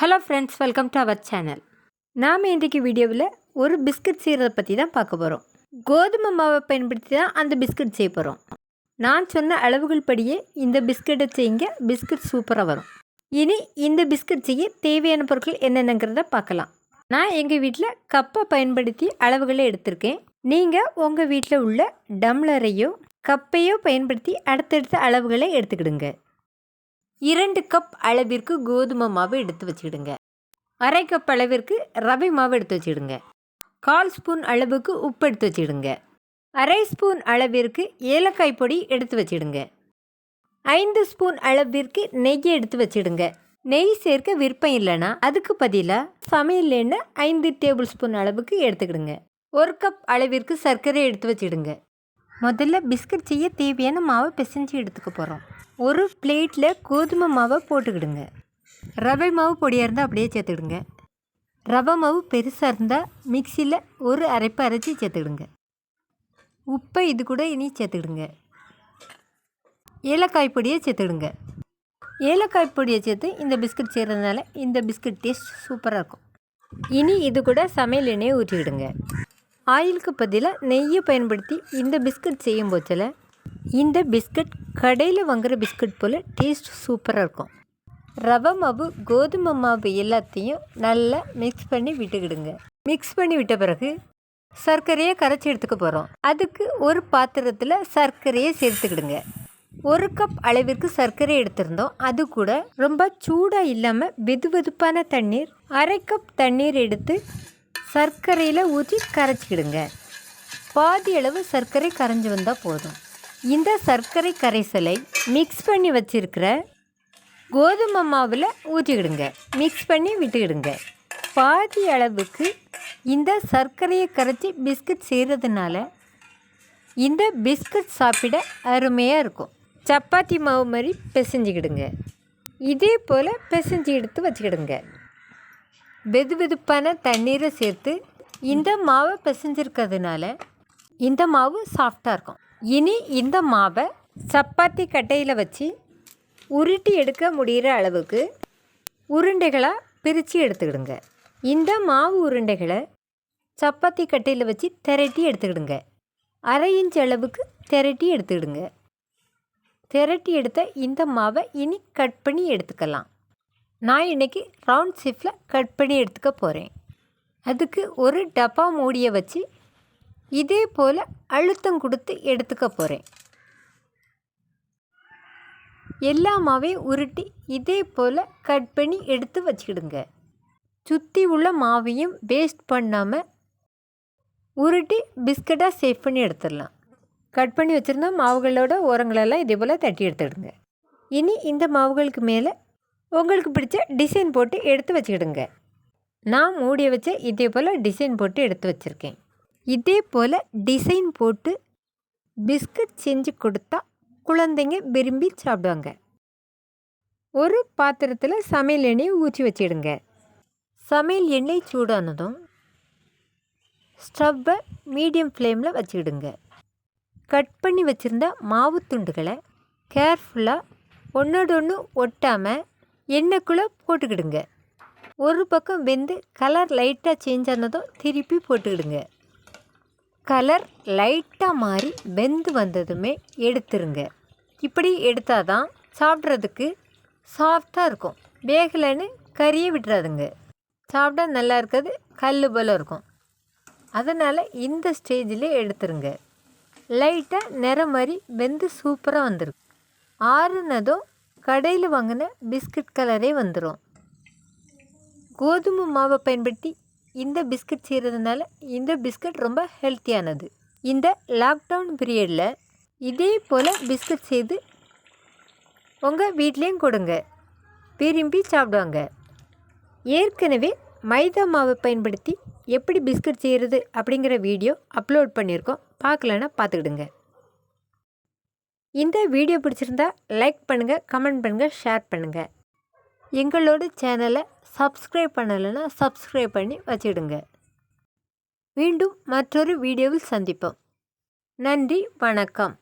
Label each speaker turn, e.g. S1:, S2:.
S1: Hello friends, welcome to our channel. நாம் இன்றைக்கு வீடியோவில் ஒரு பிஸ்கட் செய்கிறத பற்றி தான் பார்க்க போகிறோம். கோதுமை மாவை பயன்படுத்தி தான் அந்த பிஸ்கட் செய்ய போகிறோம். நான் சொன்ன அளவுகள் படியே இந்த பிஸ்கட்டை செய்யுங்க, பிஸ்கட் சூப்பராக வரும். இனி இந்த பிஸ்கட் செய்ய தேவையான பொருட்கள் என்னென்னங்கிறத பார்க்கலாம். நான் எங்கள் வீட்டில் கப்பை பயன்படுத்தி அளவுகளை எடுத்திருக்கேன். நீங்கள் உங்கள் வீட்டில் உள்ள டம்ளரையோ கப்பையோ பயன்படுத்தி அடுத்தடுத்த அளவுகளை எடுத்துக்கிடுங்க. 2 கப் அளவிற்கு கோதுமை மாவு எடுத்து வச்சுக்கிடுங்க. அரை கப் அளவிற்கு ரவை மாவு எடுத்து வச்சுக்கிடுங்க. 1/4 ஸ்பூன் அளவுக்கு உப்பு எடுத்து வச்சுக்கிடுங்க. அரை ஸ்பூன் அளவிற்கு ஏலக்காய் பொடி எடுத்து வச்சுடுங்க. 5 ஸ்பூன் அளவிற்கு நெய் எடுத்து வச்சுடுங்க. நெய் சேர்க்க விருப்பம் இல்லைன்னா அதுக்கு பதிலாக சமையல் எண்ணெய் 5 டேபிள் ஸ்பூன் அளவுக்கு எடுத்துக்கிடுங்க. 1 கப் அளவிற்கு சர்க்கரை எடுத்து வச்சுடுங்க. முதல்ல பிஸ்கட் செய்ய தேவையான மாவை பிசைஞ்சு எடுத்துக்க போகிறோம். ஒரு பிளேட்டில் கோதுமை மாவை போட்டுக்கிடுங்க. ரவை மாவு பொடியாக இருந்தால் அப்படியே சேர்த்துக்கிடுங்க. ரவை மாவு பெருசாக இருந்தால் மிக்சியில் ஒரு அரைப்பு அரைச்சி சேர்த்துக்கிடுங்க. உப்பை இது கூட இனி சேர்த்துக்கிடுங்க. ஏலக்காய் பொடியை சேர்த்துக்கிடுங்க. ஏலக்காய் பொடியை சேர்த்து இந்த பிஸ்கட் செய்கிறதுனால இந்த பிஸ்கட் டேஸ்ட் சூப்பராக இருக்கும். இனி இது கூட சமையல் எண்ணெயை ஊற்றிக்கிடுங்க. ஆயிலுக்கு பதிலாக நெய்யை பயன்படுத்தி இந்த பிஸ்கட் செய்யும் போச்சில் இந்த பிஸ்கட் கடையில் வாங்குகிற பிஸ்கட் போல் டேஸ்ட் சூப்பராக இருக்கும். ரவை மாவு கோதுமை மாவு எல்லாத்தையும் நல்லா மிக்ஸ் பண்ணி விட்டுக்கிடுங்க. மிக்ஸ் பண்ணி விட்ட பிறகு சர்க்கரையை கரைச்சி எடுத்துக்க போகிறோம். அதுக்கு ஒரு பாத்திரத்தில் சர்க்கரையை சேர்த்துக்கிடுங்க. 1 கப் அளவிற்கு சர்க்கரை எடுத்திருந்தோம். அது கூட ரொம்ப சூடாக இல்லாமல் வெதுவெதுப்பான தண்ணீர், அரை கப் தண்ணீர் எடுத்து சர்க்கரையில் ஊற்றி கரைச்சிக்கிடுங்க. பாதி அளவு சர்க்கரை கரைஞ்சி வந்தால் போதும். இந்த சர்க்கரை கரைசலை மிக்ஸ் பண்ணி வச்சுருக்கிற கோதுமை மாவில் ஊற்றிக்கிடுங்க. மிக்ஸ் பண்ணி விட்டுக்கிடுங்க. பாதி அளவுக்கு இந்த சர்க்கரையை கரைச்சி பிஸ்கட் செய்கிறதுனால இந்த பிஸ்கட் சாப்பிட அருமையாக இருக்கும். சப்பாத்தி மாவு மாதிரி பிசைஞ்சிக்கிடுங்க. இதே போல் பிசைஞ்சு எடுத்து வச்சுக்கிடுங்க. வெதுவெதுப்பான தண்ணீரை சேர்த்து இந்த மாவை பிசைஞ்சிருக்கிறதுனால இந்த மாவு சாஃப்டாக இருக்கும். இனி இந்த மாவை சப்பாத்தி கட்டையில் வச்சு உருட்டி எடுக்க முடிகிற அளவுக்கு உருண்டைகளாக பிரித்து எடுத்துக்கிடுங்க. இந்த மாவு உருண்டைகளை சப்பாத்தி கட்டையில் வச்சு திரட்டி எடுத்துக்கிடுங்க. 1/2 இன்ச் அளவுக்கு திரட்டி எடுத்துக்கிடுங்க. திரட்டி எடுத்த இந்த மாவை இனி கட் பண்ணி எடுத்துக்கலாம். நான் இன்றைக்கி ரவுண்ட் ஷேப்பில் கட் பண்ணி எடுத்துக்க போகிறேன். அதுக்கு ஒரு டப்பா மூடியை வச்சு இதே போல் அழுத்தம் கொடுத்து எடுத்துக்க போகிறேன். எல்லா மாவையும் உருட்டி இதே போல் கட் பண்ணி எடுத்து வச்சுக்கிடுங்க. சுற்றி உள்ள மாவையும் வேஸ்ட் பண்ணாமல் உருட்டி பிஸ்கட்டாக சேவ் பண்ணி எடுத்துடலாம். கட் பண்ணி வச்சுருந்தா மாவுகளோட ஓரங்களெல்லாம் இதே போல் தட்டி எடுத்துக்கிடுங்க. இனி இந்த மாவுகளுக்கு மேலே உங்களுக்கு பிடிச்ச டிசைன் போட்டு எடுத்து வச்சுக்கிடுங்க. நான் மூடியை வச்சு இதே போல் டிசைன் போட்டு எடுத்து வச்சுருக்கேன். இதே போல் டிசைன் போட்டு பிஸ்கட் செஞ்சு கொடுத்தா குழந்தைங்க விரும்பி சாப்பிடுவாங்க. ஒரு பாத்திரத்தில் சமையல் எண்ணெயை ஊற்றி வச்சிடுங்க. சமையல் எண்ணெய் சூடானதும் ஸ்டவ்வை மீடியம் ஃப்ளேமில் வச்சுக்கிடுங்க. கட் பண்ணி வச்சுருந்த மாவு துண்டுகளை கேர்ஃபுல்லாக ஒன்றோடொன்று ஒட்டாமல் எண்ணெய்க்குள்ளே போட்டுக்கிடுங்க. ஒரு பக்கம் வெந்து கலர் லைட்டாக சேஞ்ச் ஆனதும் திருப்பி போட்டுக்கிடுங்க. கலர் லைட்டாக மாறி வெந்து வந்ததுமே எடுத்துருங்க. இப்படி எடுத்தால் தான் சாப்பிட்றதுக்கு சாஃப்டாக இருக்கும். வேகலைன்னு கறியை விட்டுறாதுங்க. சாப்பிட்டா நல்லா இருக்காது, கல் போல் இருக்கும். அதனால் இந்த ஸ்டேஜில் எடுத்துருங்க. லைட்டாக நிறம் மாதிரி வெந்து சூப்பராக வந்துருக்கு. ஆறுனதும் கடையில் வாங்கின பிஸ்கட் கலரே வந்துடும். கோதுமை மாவை பயன்படுத்தி இந்த பிஸ்கட் செய்கிறதுனால இந்த பிஸ்கட் ரொம்ப ஹெல்த்தியானது. இந்த லாக்டவுன் பீரியடில் இதே போல் பிஸ்கட் செய்து உங்கள் வீட்லேயும் கொடுங்க, விரும்பி சாப்பிடுவாங்க. ஏற்கனவே மைதா மாவை பயன்படுத்தி எப்படி பிஸ்கட் செய்கிறது அப்படிங்கிற வீடியோ அப்லோட் பண்ணியிருக்கோம். பார்க்கலன்னா பார்த்துக்கிடுங்க. இந்த வீடியோ பிடிச்சிருந்தா லைக் பண்ணுங்கள், கமெண்ட் பண்ணுங்கள், ஷேர் பண்ணுங்கள். எங்களோட சேனலை சப்ஸ்கிரைப் பண்ணலைன்னா சப்ஸ்கிரைப் பண்ணி வச்சிடுங்க. மீண்டும் மற்றொரு வீடியோவில் சந்திப்போம். நன்றி, வணக்கம்.